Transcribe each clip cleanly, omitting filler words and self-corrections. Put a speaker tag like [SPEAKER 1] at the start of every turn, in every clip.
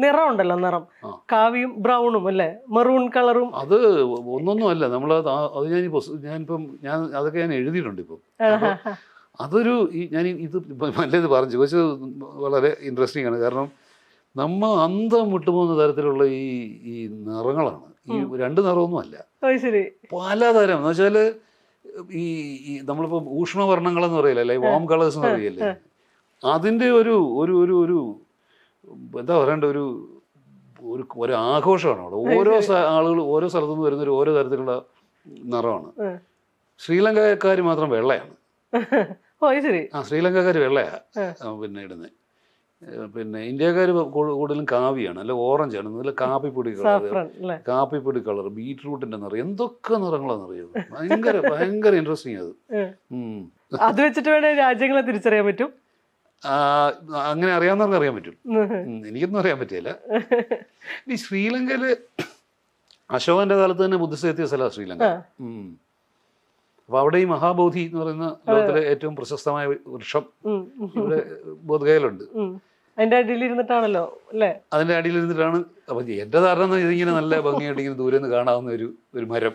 [SPEAKER 1] നിറം ഉണ്ടല്ലോ, നിറം കാവിയും ബ്രൗണും അല്ലേ, മെറൂൺ കളറും.
[SPEAKER 2] അത് ഒന്നൊന്നും അല്ല, നമ്മൾ അത് ഞാനിപ്പം അതൊക്കെ ഞാൻ എഴുതിയിട്ടുണ്ട് ഇപ്പം. അതൊരു ഞാൻ ഇത് നല്ലത് പറഞ്ഞു ചോദിച്ചത് വളരെ ഇൻട്രസ്റ്റിംഗ് ആണ്. കാരണം അന്തം വിട്ടുപോകുന്ന തരത്തിലുള്ള ഈ നിറങ്ങളാണ്. ഈ രണ്ട് നിറമൊന്നും അല്ല, പലതരം. എന്ന് വെച്ചാൽ ഈ നമ്മളിപ്പോൾ ഊഷ്മവർണ്ണങ്ങളെന്ന് പറയില്ല, അല്ലെ വാം കളേഴ്സ് എന്ന് പറയല്ലേ, അതിൻ്റെ ഒരു ഒരു ഒരു ഒരു എന്താ പറയണ്ട, ഒരു ആഘോഷമാണ് അവിടെ. ഓരോ ആളുകൾ ഓരോ സ്ഥലത്തു നിന്ന് വരുന്നൊരു ഓരോ തരത്തിലുള്ള നിറമാണ്. ശ്രീലങ്കക്കാർ മാത്രം വെള്ളയാണ്. ശ്രീലങ്കക്കാർ വെള്ളയാണ് പിന്നെ ഇടുന്നത്. പിന്നെ ഇന്ത്യക്കാർ കൂടുതലും കാവിയാണ്, അല്ല ഓറഞ്ചാണ്, നല്ല കാപ്പിപ്പൊടി കളർ, ബീറ്റ്റൂട്ടിന്റെ നിറം, എന്തൊക്കെ നിറങ്ങളാണെന്ന് അറിയാം. ഭയങ്കര ഇൻട്രസ്റ്റിംഗ് അത്.
[SPEAKER 1] അത് വെച്ചിട്ട് വേണേ രാജ്യങ്ങളെ തിരിച്ചറിയാൻ പറ്റും.
[SPEAKER 2] അങ്ങനെ അറിയാവുന്നവർക്ക് അറിയാൻ പറ്റും, എനിക്കൊന്നും അറിയാൻ പറ്റില്ല. ഈ ശ്രീലങ്കയില് അശോകന്റെ കാലത്ത് തന്നെ ബുദ്ധിസ്റ്റ് എത്തിയ സ്ഥലമാണ് ശ്രീലങ്ക. അപ്പൊ അവിടെ ഈ മഹാബോധി എന്ന് പറയുന്ന ലോകത്തിലെ ഏറ്റവും പ്രശസ്തമായ വൃക്ഷം ഇവിടെ ബോധഗയയിലുണ്ട്.
[SPEAKER 1] അതിന്റെ അടിയിൽ ഇരുന്നിട്ടാണല്ലോ അല്ലേ? അതിന്റെ
[SPEAKER 2] അടിയിൽ ഇരുന്നിട്ടാണ്. അപ്പൊ എന്റെ ധാരണ ഇതിങ്ങനെ നല്ല ഭംഗിയായിട്ട് ഇങ്ങനെ ദൂരെ നിന്ന് കാണാവുന്ന ഒരു മരം,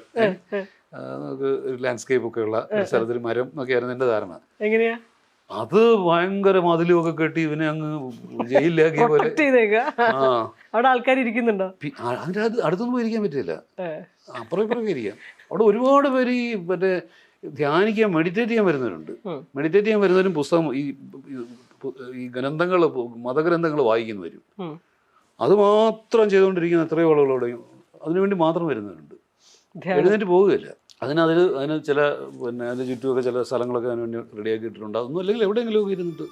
[SPEAKER 2] നമുക്ക് ഒരു ലാൻഡ്സ്കേപ്പ് ഒക്കെ ഉള്ള ഒരു സ്ഥലത്തൊരു മരം എന്നൊക്കെയായിരുന്നു എന്റെ ധാരണ.
[SPEAKER 1] എങ്ങനെയാ
[SPEAKER 2] അത് ഭയങ്കര മതിലും ഒക്കെ കെട്ടി ഇവനെ അങ്ങ് ജയിലിലാക്കിയ പോലെ.
[SPEAKER 1] അവിടെ ആൾക്കാർ ഇരിക്കുന്നുണ്ടോ?
[SPEAKER 2] അതിന്റെ അടുത്തൊന്നും ഇരിക്കാൻ പറ്റില്ല, അപ്പുറം ഇപ്പുറമൊക്കെ ഇരിക്കാം. അവിടെ ഒരുപാട് പേര് ഈ മറ്റേ ധ്യാനിക്കാൻ മെഡിറ്റേറ്റ് ചെയ്യാൻ വരുന്നവരുണ്ട്. മെഡിറ്റേറ്റ് ചെയ്യാൻ വരുന്നവരും പുസ്തകം ഈ ഗ്രന്ഥങ്ങൾ, മതഗ്രന്ഥങ്ങൾ വായിക്കുന്നവരും, അത് മാത്രം ചെയ്തുകൊണ്ടിരിക്കുന്ന എത്രയോ ആളുകളോടെയും അതിനുവേണ്ടി മാത്രം വരുന്നവരുണ്ട്. എഴുന്നേറ്റ് പോവുകയില്ല. അതിന് ചില പിന്നെ അതിൻ്റെ ചുറ്റുമൊക്കെ ചില സ്ഥലങ്ങളൊക്കെ അതിന് വേണ്ടി റെഡിയാക്കിയിട്ടുണ്ട്. അതൊന്നും അല്ലെങ്കിൽ എവിടെയെങ്കിലും ഇരുന്നിട്ട്